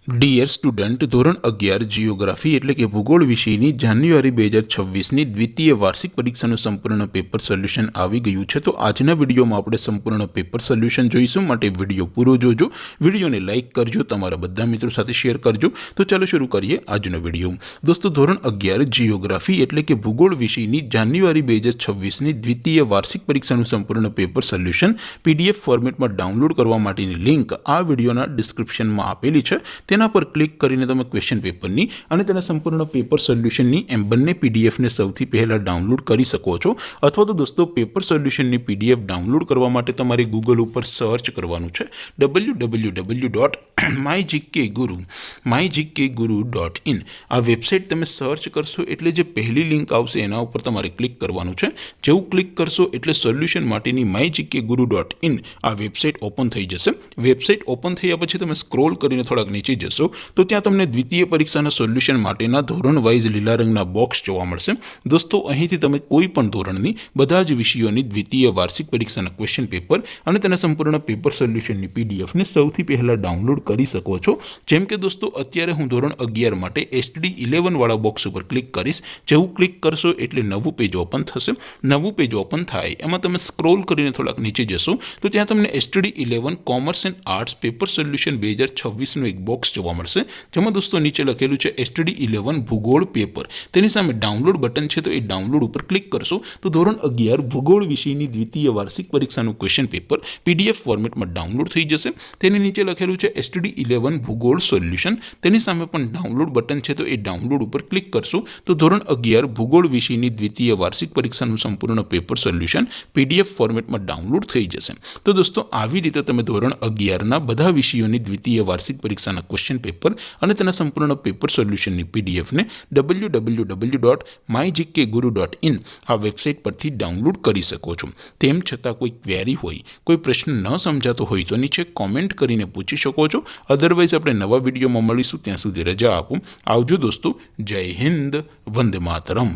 Dear student, ધોરણ 11 geography એટલે કે ભૂગોળ વિષયની જાન્યુઆરી 2026ની દ્વિતીય વાર્ષિક પરીક્ષાનું સંપૂર્ણ પેપર સોલ્યુશન આવી ગયું છે। તો આજના વિડીયોમાં આપણે સંપૂર્ણ પેપર સોલ્યુશન જોઈશું, માટે વિડીયો પૂરો જોજો, વિડીયોને લાઇક કરજો, તમારા બધા મિત્રો સાથે શેર કરજો। તો ચાલો શરૂ કરીએ આજનો વિડીયો। દોસ્તો, ધોરણ 11 જીઓગ્રાફી એટલે કે ભૂગોળ વિષયની જાન્યુઆરી 2026ની દ્વિતીય વાર્ષિક પરીક્ષાનું સંપૂર્ણ પેપર સોલ્યુશન PDF ફોર્મેટમાં ડાઉનલોડ કરવા માટેની લિંક આ વિડીયોના ડિસ્ક્રિપ્શનમાં આપેલી છે। તેના પર ક્લિક કરીને તમે ક્વેશ્ચન પેપરની અને તેના સંપૂર્ણ પેપર સોલ્યુશનની એમ બંને પીડીએફને સૌથી પહેલાં ડાઉનલોડ કરી શકો છો। અથવા તો દોસ્તો, પેપર સોલ્યુશનની પીડીએફ ડાઉનલોડ કરવા માટે તમારે ગૂગલ ઉપર સર્ચ કરવાનું છે www.mygkguru.in। આ વેબસાઇટ તમે સર્ચ કરશો એટલે જે પહેલી લિંક આવશે એના ઉપર તમારે ક્લિક કરવાનું છે। જેવું ક્લિક કરશો એટલે સોલ્યુશન માટેની mygkguru.in આ વેબસાઇટ ઓપન થઈ જશે। વેબસાઇટ ઓપન થયા પછી તમે સ્ક્રોલ કરીને થોડાક નીચે જશો તો ત્યાં તમને દ્વિતીય પરીક્ષાના સોલ્યુશન માટેના ધોરણ વાઇઝ લીલા રંગના બોક્સ જોવા મળશે। દોસ્તો, અહીંથી તમે કોઈ પણ ધોરણની બધા જ વિષયોની દ્વિતીય વાર્ષિક પરીક્ષાના ક્વેશ્ચન પેપર અને તેના સંપૂર્ણ પેપર સોલ્યુશનની પીડીએફને સૌથી પહેલાં ડાઉનલોડ કરી શકો છો। જેમ કે દોસ્તો, અત્યારે હું ધોરણ 11 માટે STD11 વાળા બોક્સ ઉપર ક્લિક કરીશ। જેવું ક્લિક કરશો એટલે નવું પેજ ઓપન થશે। નવું પેજ ઓપન થાય એમાં તમે સ્ક્રોલ કરીને થોડાક નીચે જશો તો ત્યાં તમને STD11 commerce and arts paper solution 2026નું એક બોક્સ જોવા મળશે, જેમાં દોસ્તો નીચે લખેલું છે STD11 ભૂગોળ પેપર। તેની સામે ડાઉનલોડ બટન છે, તો એ ડાઉનલોડ ઉપર ક્લિક કરશો તો ધોરણ 11 ભૂગોળ વિષયની દ્વિતીય વાર્ષિક પરીક્ષાનું ક્વેશ્ચન પેપર PDF ફોર્મેટમાં ડાઉનલોડ થઈ જશે। તેની નીચે લખેલું છે STD11 ભૂગોળ સોલ્યુશન। તેની સામે પણ ડાઉનલોડ બટન છે, તો એ ડાઉનલોડ ઉપર ક્લિક કરશો તો ધોરણ 11 ભૂગોળ વિષયની દ્વિતીય વાર્ષિક પરીક્ષાનું સંપૂર્ણ પેપર સોલ્યુશન PDF ફોર્મેટમાં ડાઉનલોડ થઈ જશે। તો દોસ્તો, આવી રીતે તમે ધોરણ 11ના બધા વિષયોની દ્વિતીય વાર્ષિક પરીક્ષાના ક્વેશ્ચન પેપર અને તેના સંપૂર્ણ પેપર સોલ્યુશનની પીડીએફને www.mygkguru.in આ વેબસાઇટ પરથી ડાઉનલોડ કરી શકો છો। તેમ છતાં કોઈ ક્વેરી હોય, કોઈ પ્રશ્ન ન સમજાતો હોય તો નીચે કોમેન્ટ કરીને પૂછી શકો છો। અધરવાઇઝ આપણે નવા વિડીયોમાં મળીશું, ત્યાં સુધી રજા આપો। આવજો દોસ્તો, જય હિન્દ, વંદે માતરમ।